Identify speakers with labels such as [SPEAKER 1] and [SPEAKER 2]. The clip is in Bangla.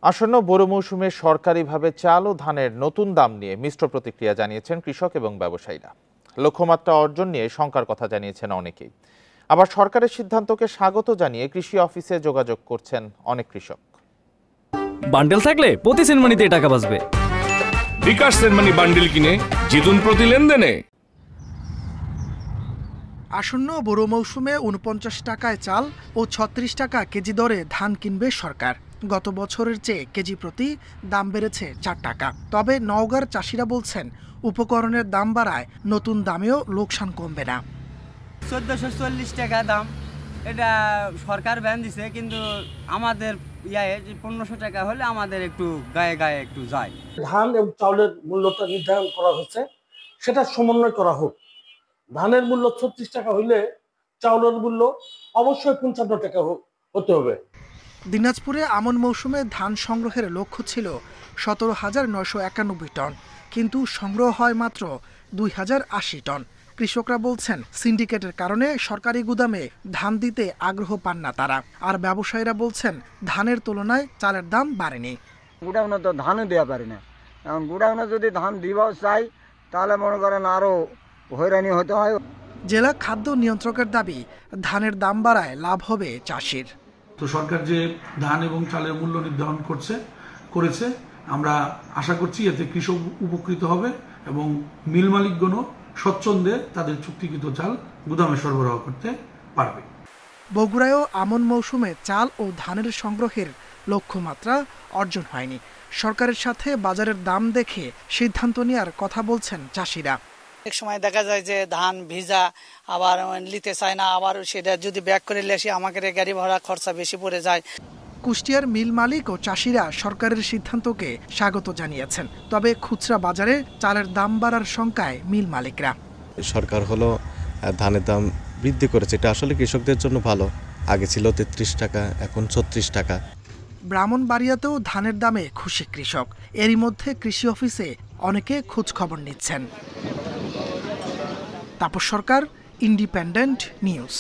[SPEAKER 1] আসন্ন বোরো মৌসুমে সরকারিভাবে চাল ও ধানের নতুন দাম নিয়ে মিশ্র প্রতিক্রিয়া জানিয়েছেন কৃষক এবং ব্যবসায়ীরা। লক্ষ্যমাত্রা অর্জন নিয়ে শঙ্কার কথা জানিয়েছেন অনেকেই। আবার সরকারের সিদ্ধান্তকে স্বাগত জানিয়ে কৃষি অফিসে যোগাযোগ করছেন অনেক কৃষক।
[SPEAKER 2] বান্ডেল থাকলে প্রতি সেনমানিতে টাকা বাঁচবে।
[SPEAKER 3] বিকাশ সেনমানি বান্ডেল কিনে জিতুন প্রতি লেনদেনে।
[SPEAKER 4] আসন্ন বোরো মৌসুমে ৪৯ টাকায় চাল ও ৩৬ টাকা কেজি দরে ধান কিনবে সরকার। গত বছরের চেয়ে কেজি প্রতি দাম বেড়েছে ৪ টাকা। তবে নওগাঁর চাষিরা বলছেন, উপকরণের দাম বাড়ায় নতুন দামেও লোকসান কমবে না।
[SPEAKER 5] ১৪৪০ টাকা দাম, এটা সরকার ব্যান দিছে, কিন্তু আমাদের ১৫০০ টাকা হলে আমাদের একটু গায়ে গায়ে একটু যায়।
[SPEAKER 6] ধান এবং চাউলের মূল্যটা নির্ধারণ করা হচ্ছে, সেটা সমন্বয় করা হোক। ধানের মূল্য ৩৬ টাকা হইলে চাউলের মূল্য অবশ্যই ৫৫ টাকা হতে হবে।
[SPEAKER 4] দিনাজপুরে আমন মৌসুমে ধান সংগ্রহের লক্ষ্য ছিল ১৭,৯৯১ টন, কিন্তু সংগ্রহ হয় মাত্র ২,০৮০ টন। কৃষকরা বলছেন, সিন্ডিকেটের কারণে সরকারি গুদামে ধান দিতে আগ্রহ পান না তারা। আর ব্যবসায়ীরা বলছেন, ধানের তুলনায় চালের দাম বাড়েনি।
[SPEAKER 7] গুডাউনে তো ধানও দেওয়া পারি না, এখন গুডাউনে যদি ধান দিবাও চাই তাহলে মনে করেন আরও হয়রানি হতে হয়।
[SPEAKER 4] জেলা খাদ্য নিয়ন্ত্রকের দাবি, ধানের দাম বাড়ায় লাভ হবে চাষির।
[SPEAKER 8] তো সরকার যে ধান এবং চালের মূল্য নির্ধারণ করেছে, আমরা আশা করছি এতে কৃষক উপকৃত হবে এবং মিল মালিকগণও স্বচ্ছন্দে তাদের চুক্তিকৃত চাল গুদামে সরবরাহ করতে পারবে।
[SPEAKER 4] বগুড়ায়ও আমন মৌসুমে চাল ও ধানের সংগ্রহের লক্ষ্যমাত্রা অর্জন হয়নি। সরকারের সাথে বাজারের দাম দেখে সিদ্ধান্ত নেওয়ার কথা বলছেন চাষিরা।
[SPEAKER 9] এক সময় দেখা যায় যে ধান ভিজা, আবার নিতে চায় না, আবার সেটা যদি ব্যাক করে লেসি আমাকে গাড়ি ভাড়া খরচা বেশি পড়ে যায়।
[SPEAKER 4] কুষ্টিয়ার মিল মালিক ও চাষিরা সরকারের সিদ্ধান্তকে স্বাগত জানিয়েছেন। তবে খুচরা বাজারে চালের দাম বাড়ার শঙ্কায় মিল মালিকরা।
[SPEAKER 10] সরকার হলো ধানের দাম বৃদ্ধি করেছে, এটা আসলে কৃষকদের জন্য ভালো। আগে ছিল ৩৩ টাকা, এখন ৩৬ টাকা।
[SPEAKER 4] ব্রাহ্মণবাড়িয়াতেও ধানের দামে খুশি কৃষক। এরই মধ্যে কৃষি অফিসে অনেকে খোঁজ খবর নিচ্ছেন। তাপস সরকার, ইন্ডিপেন্ডেন্ট নিউজ।